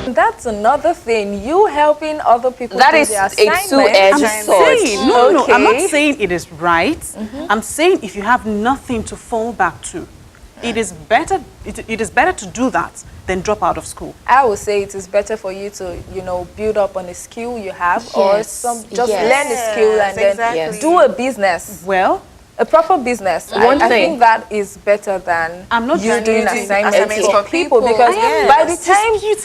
That's another thing. You helping other people That do is their a assignment. two-edged sword. No, I'm not saying it is right. I'm saying if you have nothing to fall back to, it is better. It is better to do that than drop out of school. I would say it is better for you to, build up on a skill you have, or Yes. learn a Yes, skill and exactly. then do a business. Well, A proper business. I think that is better than I'm not you doing assignments assignments for for people, people. because by the time it's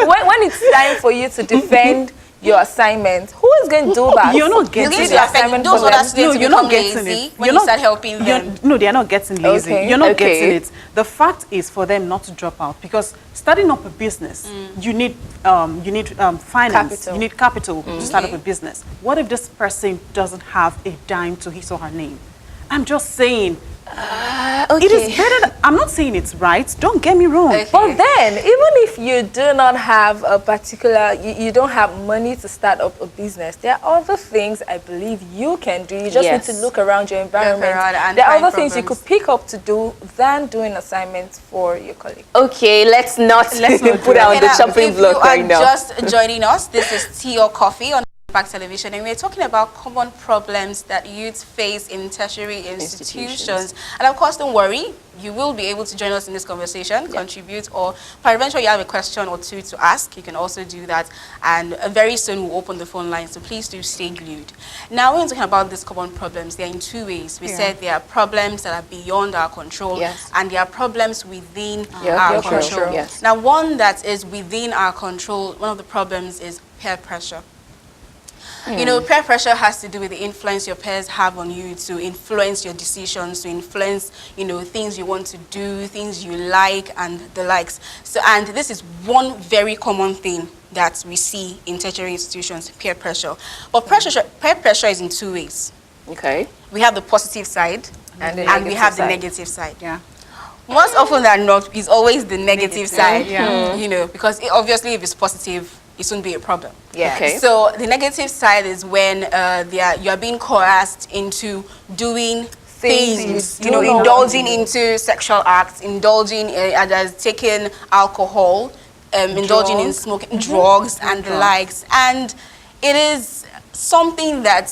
time when it's time for you to defend your assignment, who is going to do that? You're not getting You it. need to affect those other students to you're not become getting lazy it. when You're you not- start helping them. No, they are not getting lazy. Okay. You're not Okay. getting it. The fact is for them not to drop out, because starting up a business, you need finance, Capital. you need capital to start up a business. What if this person doesn't have a dime to his or her name? I'm just saying, it is better. I'm not saying it's right. Don't get me wrong. Okay. But then, even if you do not have a particular, you don't have money to start up a business, there are other things I believe you can do. You just need to look around your environment. around and There are find other things you problems. could pick up to do than doing assignments for your colleague. Okay, let's not put out the now, chopping if block right you are now. just joining us, this is Tea or Coffee on Impact Television, and we're talking about common problems that youth face in tertiary institutions. And of course, don't worry, you will be able to join us in this conversation, contribute, or eventually you have a question or two to ask, you can also do that. And very soon we'll open the phone line, so please do stay glued. Now, when we're talking about these common problems, they're in two ways. We said there are problems that are beyond our control, and there are problems within our control. Yes. Now, one that is within our control, one of the problems is peer pressure. You know, peer pressure has to do with the influence your peers have on you, to influence your decisions, to influence, things you want to do, things you like, and the likes. So, and this is one very common thing that we see in tertiary institutions, peer pressure. But peer pressure is in two ways. Okay. We have the positive side, and we have the negative side. Yeah. Most often than not, it's always the negative side, yeah. because obviously if it's positive, it won't be a problem. Yeah. Okay. So the negative side is when you are being coerced into doing things, you do not indulging into sexual acts, indulging as taking alcohol, indulging in smoking, drugs, and the likes. And it is something that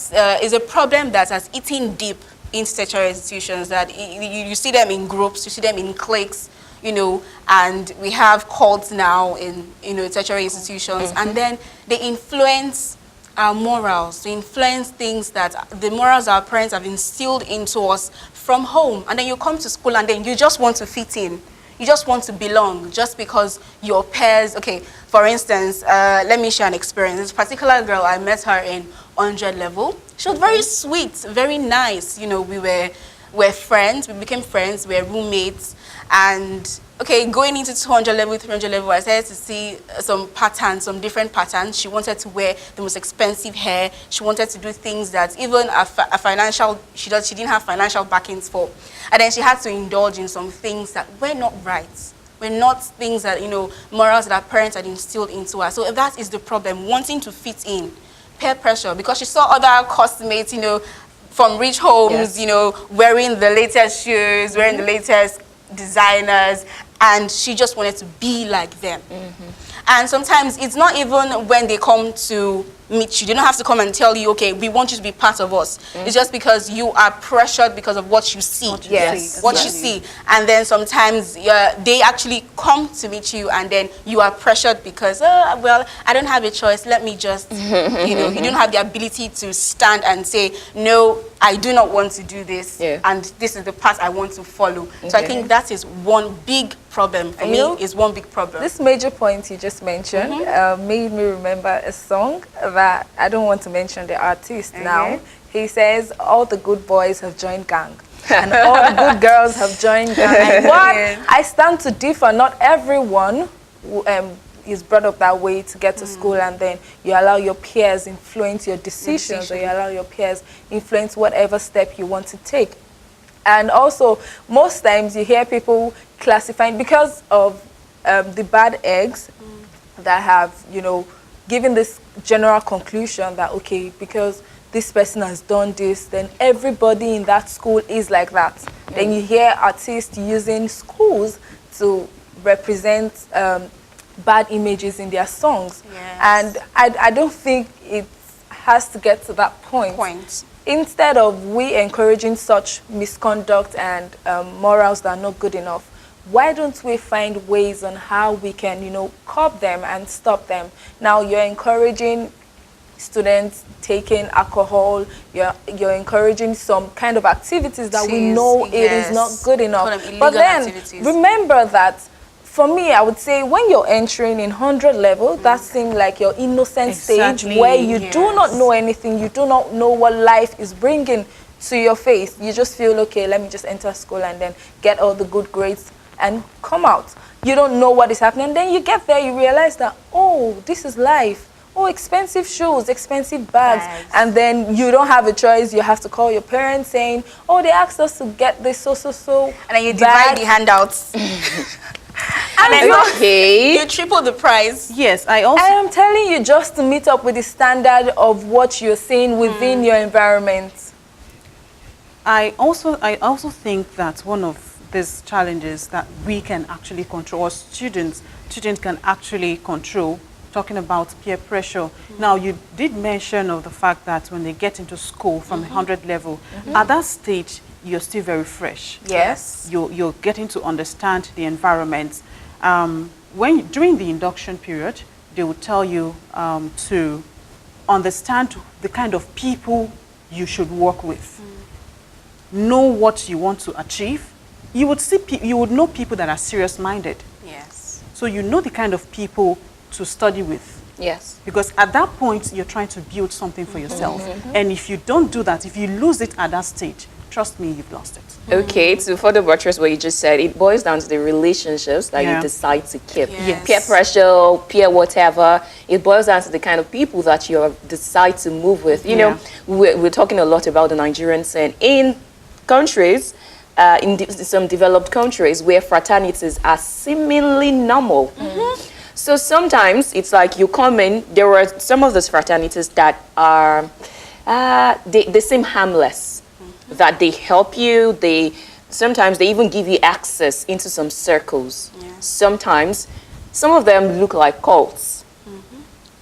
is a problem that has eaten deep in tertiary institutions, that you see them in groups, you see them in cliques, and we have cults now in, tertiary institutions, and then they influence our morals, they influence things that the morals our parents have instilled into us from home. And then you come to school and then you just want to fit in. You just want to belong just because your peers, okay, for instance, let me share an experience. This particular girl, I met her in 100 level. She was very sweet, very nice. We were friends, we became friends, we were roommates. And okay, going into 200 level, 300 level, I started to see some patterns, some different patterns. She wanted to wear the most expensive hair. She wanted to do things that even a financial, she didn't have financial backings for. And then she had to indulge in some things that were not right. Were not things that, morals that our parents had instilled into her. So that is the problem, wanting to fit in. Peer pressure, because she saw other classmates, from rich homes, wearing the latest shoes, wearing the latest designers, and she just wanted to be like them. And sometimes it's not even when they come to meet you. They don't have to come and tell you, okay, we want you to be part of us. It's just because you are pressured because of what you see. What you see. And then sometimes they actually come to meet you, and then you are pressured because, well, I don't have a choice. Let me just, you don't have the ability to stand and say, no, I do not want to do this. And this is the path I want to follow. So I think that is one big problem for me, is one big problem. This major point you just mentioned made me remember a song that I don't want to mention the artist now. He says, all the good boys have joined gang. And all the good girls have joined gang. And what I stand to differ, not everyone is brought up that way to get to school, and then you allow your peers influence your decisions, or you allow your peers influence whatever step you want to take. And also, most times you hear people classifying, because of the bad eggs that have, given this general conclusion that, okay, because this person has done this, then everybody in that school is like that. Then you hear artists using schools to represent bad images in their songs. Yes. And I don't think it has to get to that point. Instead of we encouraging such misconduct and morals that are not good enough, why don't we find ways on how we can, you know, curb them and stop them? Now you're encouraging students taking alcohol, you're encouraging some kind of activities that we know it is not good enough. But then remember that for me, I would say when you're entering in 100 level, that seems like your innocent stage where you do not know anything, you do not know what life is bringing to your face. You just feel, okay, let me just enter school and then get all the good grades and come out. You don't know what is happening. And then you get there, you realize that, oh, this is life. Oh, expensive shoes, expensive bags. And then you don't have a choice. You have to call your parents saying, oh, they asked us to get this so. And then you divide the handouts. And then you triple the price. Yes, I am telling you, just to meet up with the standard of what you're seeing within your environment. I also think that one of these challenges that we can actually control, or students can actually control, talking about peer pressure. Now, you did mention of the fact that when they get into school from 100 level, at that stage, you're still very fresh. Yes. You're getting to understand the environment. During the induction period, they will tell you to understand the kind of people you should work with. Know what you want to achieve. You would know people that are serious-minded. Yes. So you know the kind of people to study with. Yes. Because at that point, you're trying to build something for yourself. And if you don't do that, if you lose it at that stage, trust me, you've lost it. Okay, to further buttress what you just said, it boils down to the relationships that you decide to keep. Yes. Peer pressure, peer whatever, it boils down to the kind of people that you decide to move with. You know, we're talking a lot about the Nigerian scene. In countries, in some developed countries where fraternities are seemingly normal. So sometimes it's like you come in, there are some of those fraternities that are, they seem harmless, that they help you, sometimes they even give you access into some circles. Sometimes, some of them look like cults.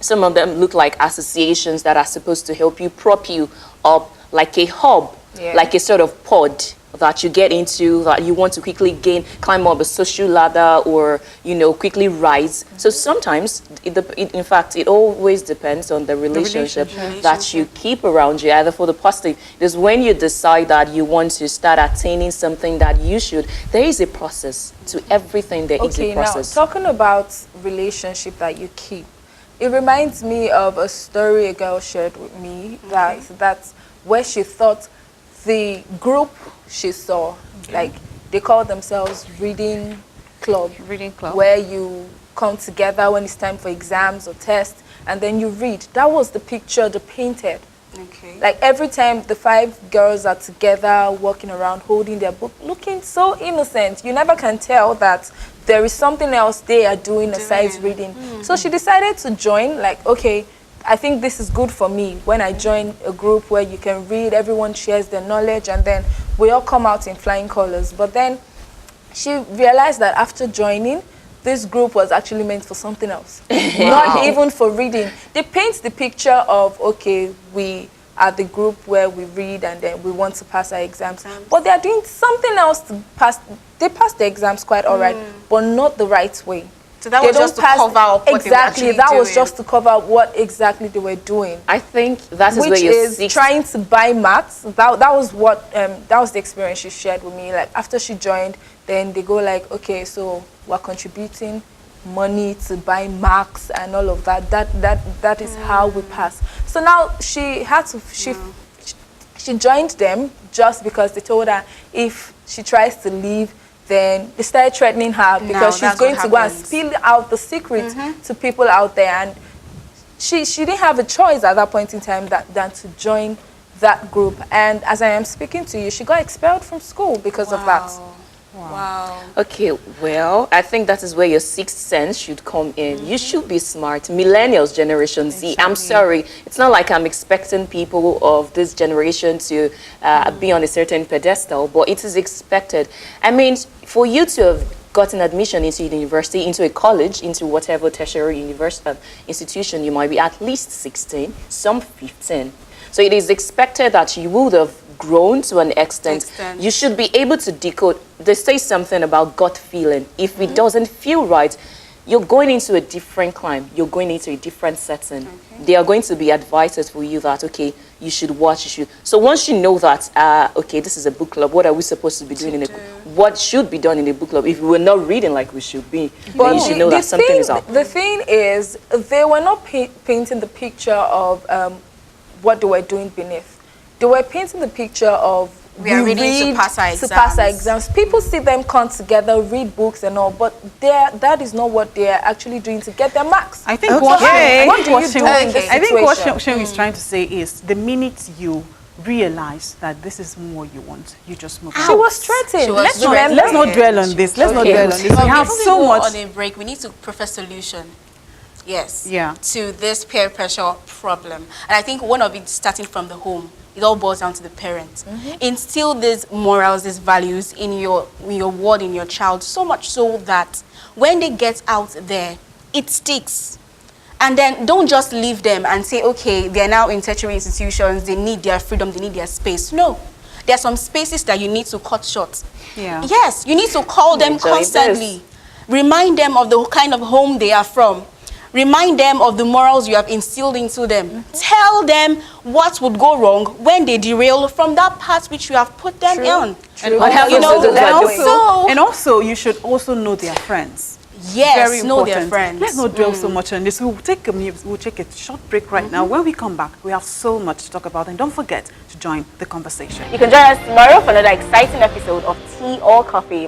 Some of them look like associations that are supposed to help you, prop you up like a hub, like a sort of pod that you get into, that you want to quickly climb up a social ladder or, you know, quickly rise. So sometimes, in fact, it always depends on the relationship that you keep around you, either for the positive. Because when you decide that you want to start attaining something that you should, there is a process to everything. There is a process. Now, talking about relationship that you keep, it reminds me of a story a girl shared with me that's where she thought the group she saw, like they call themselves reading club, where you come together when it's time for exams or tests and then you read. That was the picture they painted. Like every time the 5 girls are together walking around holding their book, looking so innocent, you never can tell that there is something else they are doing besides reading. So she decided to join, like, okay, I think this is good for me. When I join a group where you can read, everyone shares their knowledge, and then we all come out in flying colors. But then she realized that after joining, this group was actually meant for something else. Not even for reading. They paint the picture of, okay, we are the group where we read and then we want to pass our exams. But they are doing something else to pass. They pass the exams quite all right, but not the right way. So that was just to cover up what they were actually that was doing. just to cover up what exactly they were doing. I think that is where which you're is trying to buy marks. That was what that was the experience she shared with me. Like after she joined, then they go like, okay, so we're contributing money to buy marks and all of that. That is how we pass. So now she had to she joined them just because they told her if she tries to leave, then they started threatening her because she's going to go and spill out the secret to people out there. And she didn't have a choice at that point in time than to join that group. And as I am speaking to you, she got expelled from school because of that. Wow. Okay, well, I think that is where your sixth sense should come in. You should be smart. Millennials, Generation Z. I'm sorry. It's not like I'm expecting people of this generation to be on a certain pedestal, but it is expected. I mean, for you to have gotten admission into the university, into a college, into whatever tertiary institution, you might be at least 16, some 15. So it is expected that you would have grown to an extent. You should be able to decode. They say something about gut feeling. If it doesn't feel right, you're going into a different climb. You're going into a different setting. There are going to be advices for you that, okay, you should watch, you should. So once you know that, okay, this is a book club, what are we supposed to be doing in a what should be done in a book club? If we're not reading like we should be, then you should know that something is up. The thing is, they were not painting the picture of what they were doing beneath. They were painting the picture of we are reading to pass our exams. People see them come together, read books and all, but that is not what they're actually doing to get their marks. I think what do you do in this situation? I think what Shehu is trying to say is the minute you realize that this is more you want, you just move on. She was threatened. Let's not dwell on this. Let's not dwell on this. We have so much. On a break, we need to prefer solution. Yes. Yeah. To this peer pressure problem, and I think one of it starting from the home. It all boils down to the parents. Instill these morals, these values in your ward, in your child, so much so that when they get out there, it sticks. And then don't just leave them and say, okay, they're now in tertiary institutions, they need their freedom, they need their space. No. There are some spaces that you need to cut short. Yeah. Yes, you need to call them constantly. Remind them of the kind of home they are from. Remind them of the morals you have instilled into them. Tell them what would go wrong when they derail from that path which you have put them on. And also, you should also know their friends. Yes, very important. Know their friends. Let's not dwell so much on this. We'll take a short break right now. When we come back, we have so much to talk about. And don't forget to join the conversation. You can join us tomorrow for another exciting episode of Tea or Coffee.